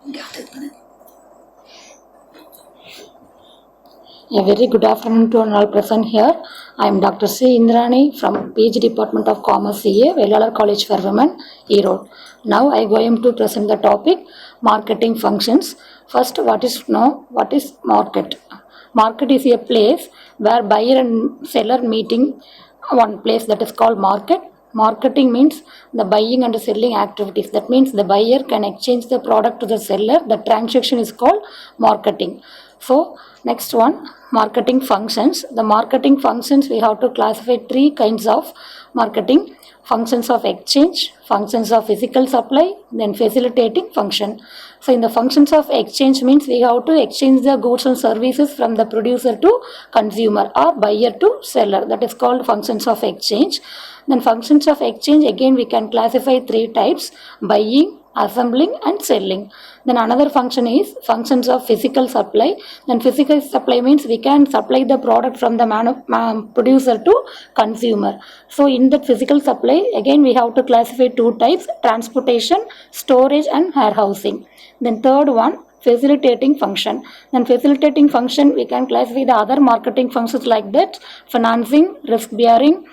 A very good afternoon to all present here. I am Dr. C. Indirani from PG Department of Commerce CA, Vellalar College for Women, Erode. Now I am going to present the topic marketing functions. First, what is market? Market is a place where buyer and seller meeting one place, that is called market. Marketing means the buying and selling activities. That means the buyer can exchange the product to the seller. The transaction is called marketing. So next one, marketing functions. The marketing functions, we have to classify three kinds of marketing: functions of exchange, functions of physical supply, then facilitating function. So in the functions of exchange means we have to exchange the goods and services from the producer to consumer or buyer to seller. That is called functions of exchange. Then functions of exchange, again we can classify three types: buying, assembling and selling. Then another function is functions of physical supply. Then physical supply means we can supply the product from the producer to consumer. So in that physical supply, again we have to classify two types: transportation, storage and warehousing. Then third one, facilitating function. Then facilitating function, we can classify the other marketing functions like that: financing, risk bearing,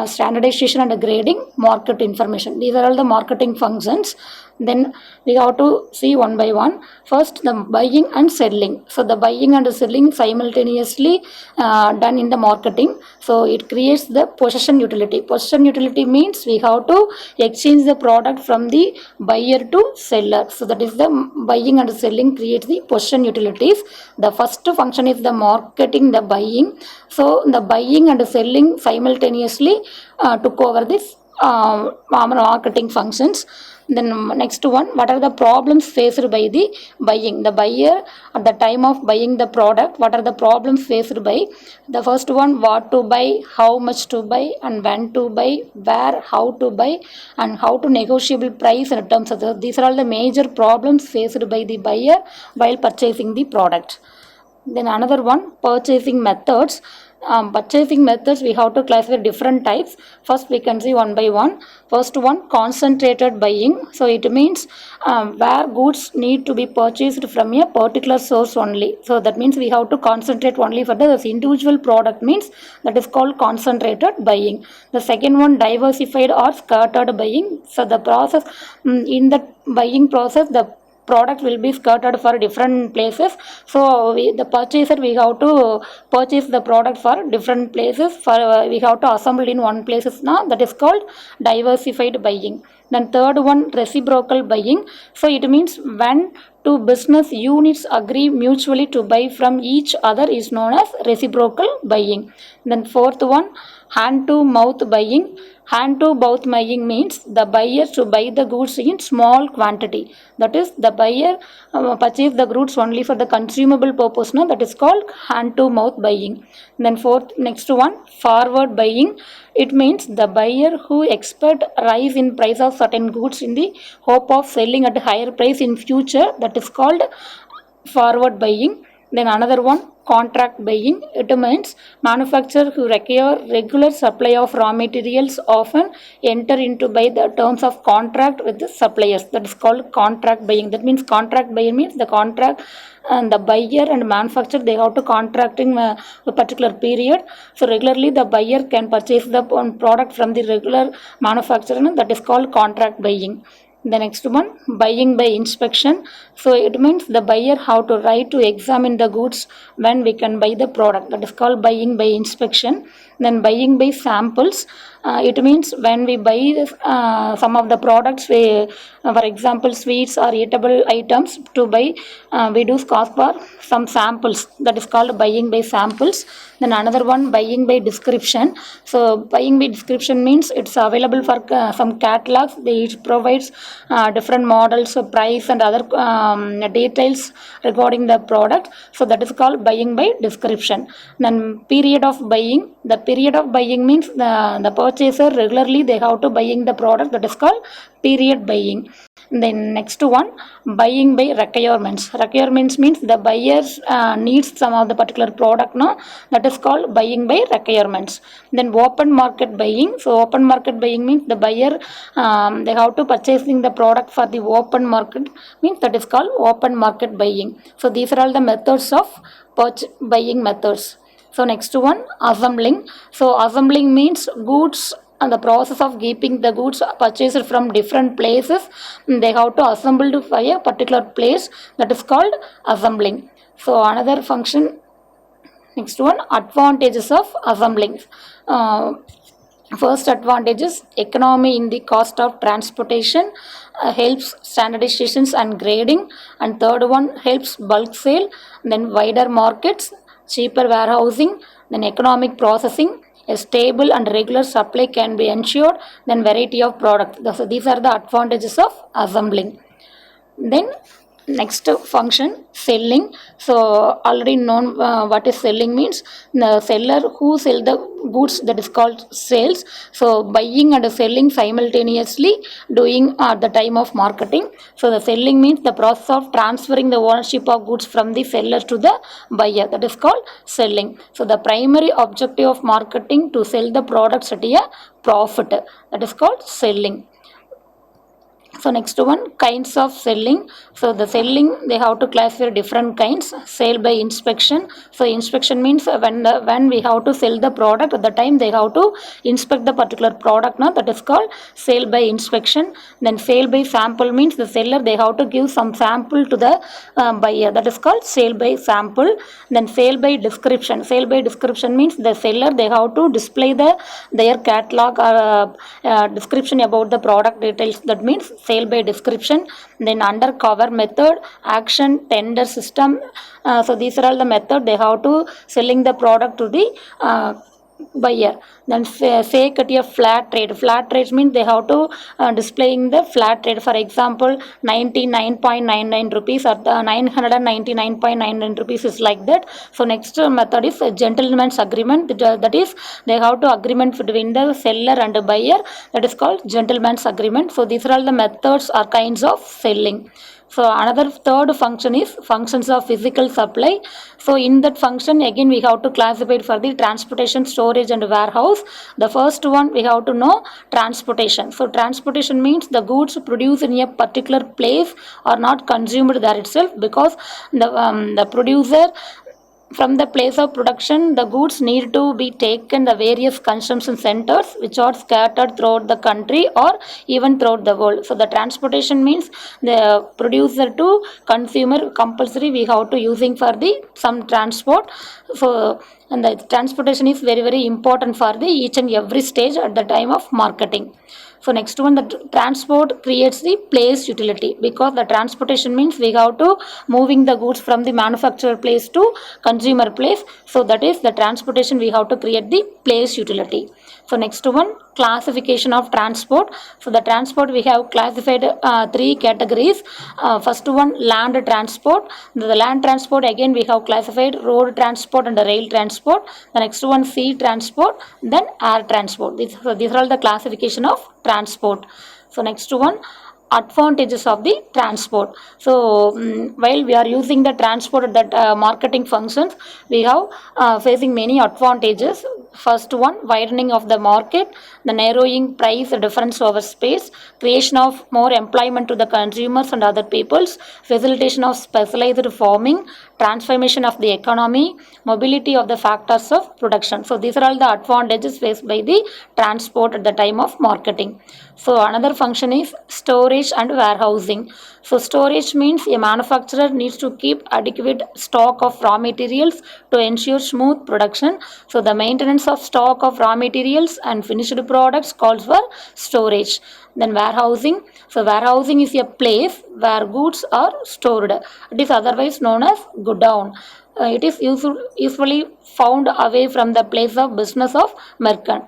standardization and grading, market information. These are all the marketing functions. Then we have to see one by one. First, the buying and selling. So the buying and selling simultaneously done in the marketing. So it creates the possession utility. Possession utility means we have to exchange the product from the buyer to seller. So that is the buying and selling creates the possession utilities. The first function is the marketing, the buying. So the buying and selling simultaneously took over this marketing functions. Then next one, what are the problems faced by the buying? The buyer at the time of buying the product, what are the problems faced by? The first one, what to buy, how much to buy, and when to buy, where, how to buy, and how to negotiable price and terms of the. These are all the major problems faced by the buyer while purchasing the product. Then another one, purchasing methods. Purchasing methods, we have to classify different types. First we can see one by one. First one, concentrated buying. So it means where goods need to be purchased from a particular source only. So that means we have to concentrate only for the individual product, means that is called concentrated buying. The second one, diversified or scattered buying. So the process, in the buying process, the product will be scattered for different places. So the purchaser, we have to purchase the product for different places. For we have to assemble in one places now. That is called diversified buying. Then third one, reciprocal buying. So it means when two business units agree mutually to buy from each other is known as reciprocal buying. Then fourth one, hand to mouth buying. Hand to mouth buying means the buyer to buy the goods in small quantity. That is, the buyer purchase the goods only for the consumable purpose. No? That is called hand to mouth buying. Then next one, forward buying. It means the buyer who expect rise in price of certain goods in the hope of selling at a higher price in future. That is called forward buying. Then another one, contract buying. It means manufacturer who require regular supply of raw materials often enter into by the terms of contract with the suppliers. That is called contract buying. That means contract buying means the contract and the buyer and manufacturer, they have to contracting a particular period. So regularly the buyer can purchase the product from the regular manufacturer. That is called contract buying. The next one, buying by inspection. So it means the buyer have to right to examine the goods when we can buy the product. That is called buying by inspection. Then buying by samples. It means when we buy some of the products, for example sweets or eatable items to buy, we do ask for some samples. That is called buying by samples. Then another one, buying by description. So buying by description means it's available for some catalogs. It provides different models, price and other details regarding the product. So that is called buying by description. Then period of buying. The period of buying means the purchaser regularly they have to buying the product. That is called period buying. Then next one, buying by requirements. Requirements means the buyers needs some of the particular product, no, that is called buying by requirements. Then open market buying. So open market buying means the buyer they have to purchasing the product for the open market, means that is called open market buying. So these are all the methods of buying methods. So next one, assembling. So assembling means goods and the process of keeping the goods purchased from different places, they have to assemble to a particular place, that is called assembling. So another function, next one, advantages of assembling. First advantage is economy in the cost of transportation, helps standardizations and grading, and third one helps bulk sale, then wider markets, cheaper warehousing, then economic processing, a stable and regular supply can be ensured, then variety of products. So these are the advantages of assembling. Then next function, selling. So already known what is selling means, the seller who sell the goods, that is called sales. So buying and selling simultaneously doing at the time of marketing. So the selling means the process of transferring the ownership of goods from the seller to the buyer, that is called selling. So the primary objective of marketing to sell the products at a profit, that is called selling. So next one, kinds of selling. So the selling, they have to classify different kinds. Sale by inspection. So inspection means when we have to sell the product, at the time they have to inspect the particular product, now that is called sale by inspection. Then sale by sample means the seller, they have to give some sample to the buyer, that is called sale by sample. Then sale by description. Sale by description means the seller, they have to display their catalog or description about the product details, that means sale by description. Then undercover method, action, tender system. So these are all the method they have to selling the product to the buyer. Then fake at a flat rate. Flat rates means they have to displaying the flat rate. For example, 99.99 rupees or the 999.99 rupees is like that. So next method is a gentleman's agreement. That is, they have to agreement between the seller and the buyer, that is called gentleman's agreement. So these are all the methods or kinds of selling. So another third function is functions of physical supply. So in that function again we have to classify it for the transportation, storage and warehouse. The first one we have to know transportation. So transportation means the goods produced in a particular place are not consumed there itself, because the producer, from the place of production, the goods need to be taken the various consumption centers which are scattered throughout the country or even throughout the world. So the transportation means the producer to consumer compulsory we have to using for the some transport. So and the transportation is very important for the each and every stage at the time of marketing. So next one, the transport creates the place utility, because the transportation means we have to moving the goods from the manufacturer place to consumer place. So that is the transportation, we have to create the place utility. So next one, classification of transport. So the transport we have classified three categories. First one, land transport. The land transport again we have classified road transport and the rail transport. The next one, sea transport, then air transport. These are all the classification of transport. So next one, advantages of the transport. So while we are using the transport that marketing functions, we have facing many advantages. First one, widening of the market, the narrowing price difference over space, creation of more employment to the consumers and other peoples, facilitation of specialized farming, transformation of the economy, mobility of the factors of production. So these are all the advantages faced by the transport at the time of marketing. So another function is storage and warehousing. So storage means a manufacturer needs to keep adequate stock of raw materials to ensure smooth production. So the maintenance of stock of raw materials and finished products calls for storage. Then warehousing. So warehousing is a place where goods are stored. It is otherwise known as godown. It is usually found away from the place of business of merchant.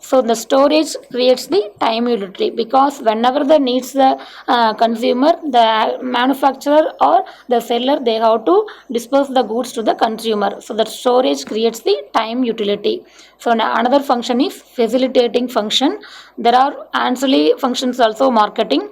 So the storage creates the time utility, because whenever the needs the consumer, the manufacturer or the seller, they have to dispose the goods to the consumer. So the storage creates the time utility. So another function is facilitating function. There are ancillary functions also marketing.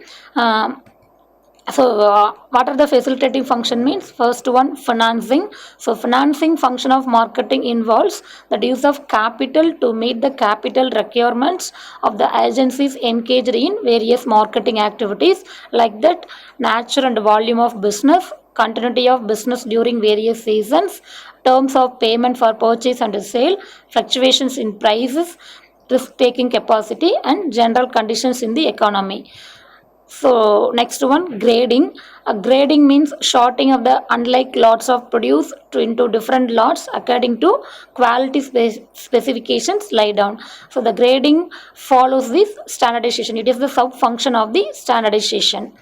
What are the facilitating function means? First one, financing. So financing function of marketing involves the use of capital to meet the capital requirements of the agencies engaged in various marketing activities, like that nature and volume of business, continuity of business during various seasons, terms of payment for purchase and sale, fluctuations in prices, risk-taking capacity, and general conditions in the economy. So next one, grading. Grading means sorting of the unlike lots of produce into different lots according to quality specifications laid down. So the grading follows this standardization. It is the sub function of the standardization.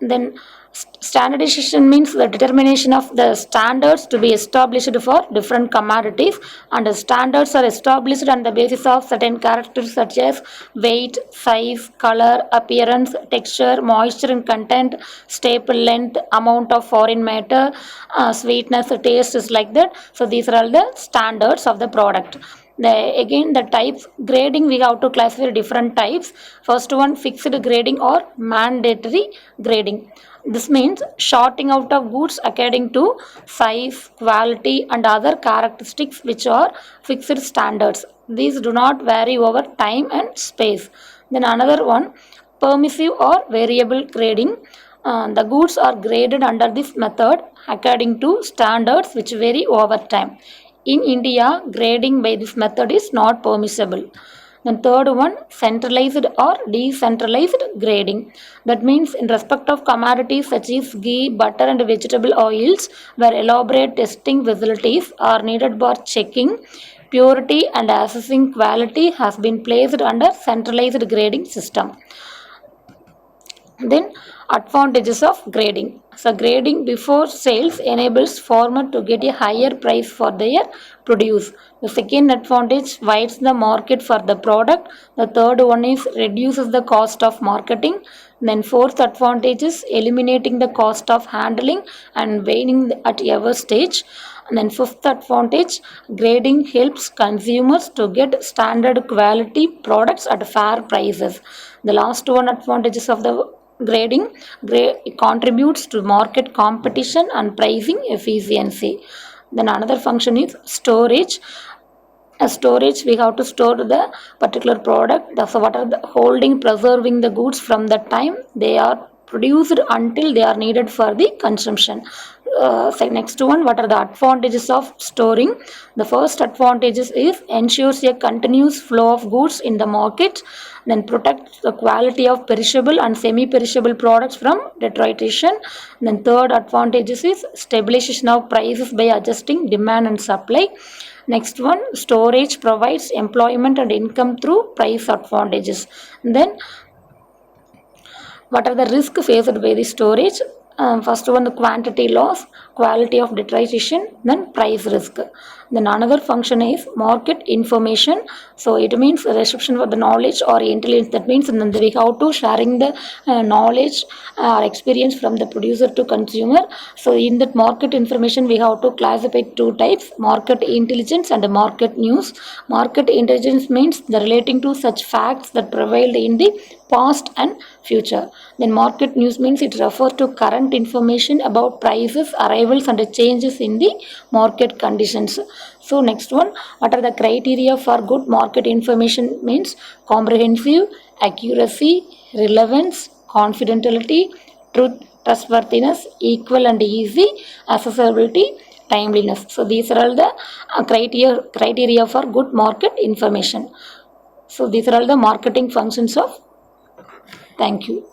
Then standardization means the determination of the standards to be established for different commodities, and the standards are established on the basis of certain characteristics such as weight, size, color, appearance, texture, moisture and content, staple length, amount of foreign matter, sweetness, taste is like that. So these are all the standards of the product. Again, the types grading, we have to classify different types. First one, fixed grading or mandatory grading. This means sorting out of goods according to size, quality and other characteristics which are fixed standards. These do not vary over time and space. Then another one, permissive or variable grading. The goods are graded under this method according to standards which vary over time. In India, grading by this method is not permissible. Then third one, centralized or decentralized grading. That means in respect of commodities such as ghee, butter and vegetable oils, where elaborate testing facilities are needed for checking purity and assessing quality has been placed under centralized grading system. Then advantages of grading. So grading before sales enables farmer to get a higher price for their produce. The second advantage widens the market for the product. The third one is reduces the cost of marketing. Then fourth advantage is eliminating the cost of handling and weighing at every stage. And then fifth advantage, grading helps consumers to get standard quality products at fair prices. The last one advantages of the grading, contributes to market competition and pricing efficiency. Then another function is storage. As storage, we have to store the particular product. So what are the holding, preserving the goods from the time they are produced until they are needed for the consumption. Next one, what are the advantages of storing? The first advantages is ensures a continuous flow of goods in the market, then protects the quality of perishable and semi-perishable products from deterioration. Then third advantages is stabilization of prices by adjusting demand and supply. Next one, storage provides employment and income through price advantages. Then what are the risks faced by the storage? First one, the quantity loss, quality of deterioration, then price risk. Then another function is market information. So it means reception of the knowledge or intelligence. That means then we have to sharing the knowledge or experience from the producer to consumer. So in that market information, we have to classify two types: market intelligence and market news. Market intelligence means the relating to such facts that prevailed in the past and future. Then market news means it refers to current information about prices, arrivals and changes in the market conditions. So next one, what are the criteria for good market information? Means comprehensive, accuracy, relevance, confidentiality, truth, trustworthiness, equal and easy, accessibility, timeliness. So these are all the criteria for good market information. So these are all the marketing functions of. Thank you.